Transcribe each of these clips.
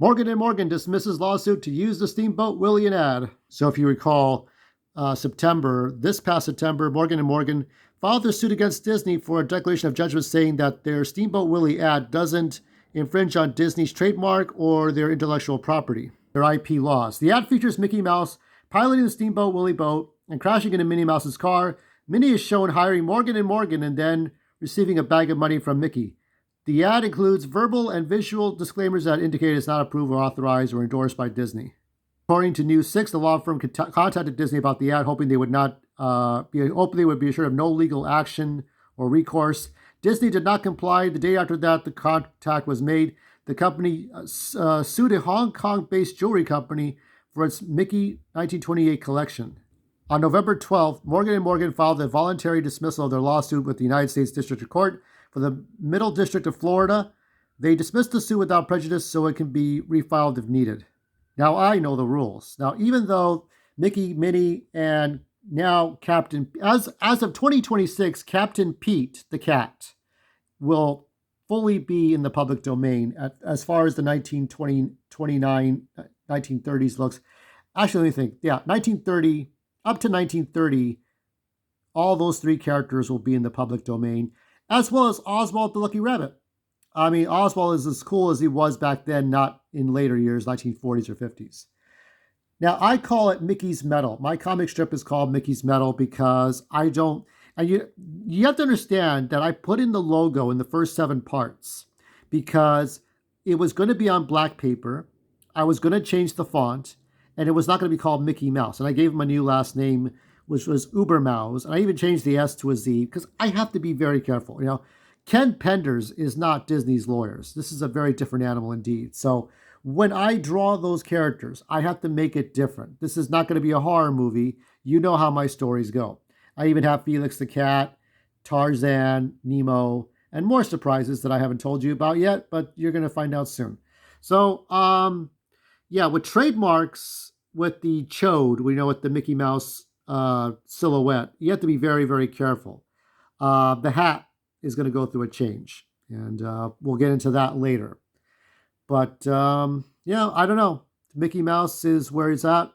Morgan & Morgan dismisses lawsuit to use the Steamboat Willie ad. So if you recall, this past September, Morgan & Morgan filed their suit against Disney for a declaration of judgment saying that their Steamboat Willie ad doesn't infringe on Disney's trademark or their intellectual property, their IP laws. The ad features Mickey Mouse piloting the Steamboat Willie boat and crashing into Minnie Mouse's car. Minnie is shown hiring Morgan & Morgan and then receiving a bag of money from Mickey. The ad includes verbal and visual disclaimers that indicate it's not approved or authorized or endorsed by Disney. According to News 6, the law firm contacted Disney about the ad, hoping they would be assured of no legal action or recourse. Disney did not comply. The day after that, the contact was made. The company sued a Hong Kong-based jewelry company for its Mickey 1928 collection. On November 12th, Morgan & Morgan filed a voluntary dismissal of their lawsuit with the United States District Court for the Middle District of Florida. They dismissed the suit without prejudice so it can be refiled if needed. Now I know the rules. Now, even though Mickey, Minnie, and now as of 2026, Captain Pete, the cat, will fully be in the public domain as far as the 1930s looks. Actually, let me think. Yeah, 1930, up to 1930, all those three characters will be in the public domain, as well as Oswald the Lucky Rabbit. I mean, Oswald is as cool as he was back then, not in later years, 1940s or 50s. Now, I call it Mickey's Metal. My comic strip is called Mickey's Metal because I don't... And you have to understand that I put in the logo in the first 7 parts because it was going to be on black paper. I was going to change the font, and it was not going to be called Mickey Mouse. And I gave him a new last name, which was Ubermouse. And I even changed the S to a Z because I have to be very careful. You know, Ken Penders is not Disney's lawyers. This is a very different animal indeed. So when I draw those characters, I have to make it different. This is not going to be a horror movie. You know how my stories go. I even have Felix the Cat, Tarzan, Nemo, and more surprises that I haven't told you about yet, but you're going to find out soon. So, with trademarks, with the chode, with the Mickey Mouse silhouette, you have to be very, very careful. The hat is going to go through a change, and we'll get into that later. But, I don't know. Mickey Mouse is where he's at.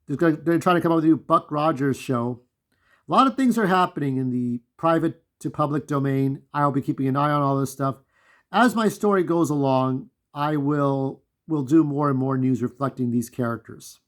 They're trying to come up with a new Buck Rogers show. A lot of things are happening in the private to public domain. I'll be keeping an eye on all this stuff. As my story goes along, I will do more and more news reflecting these characters.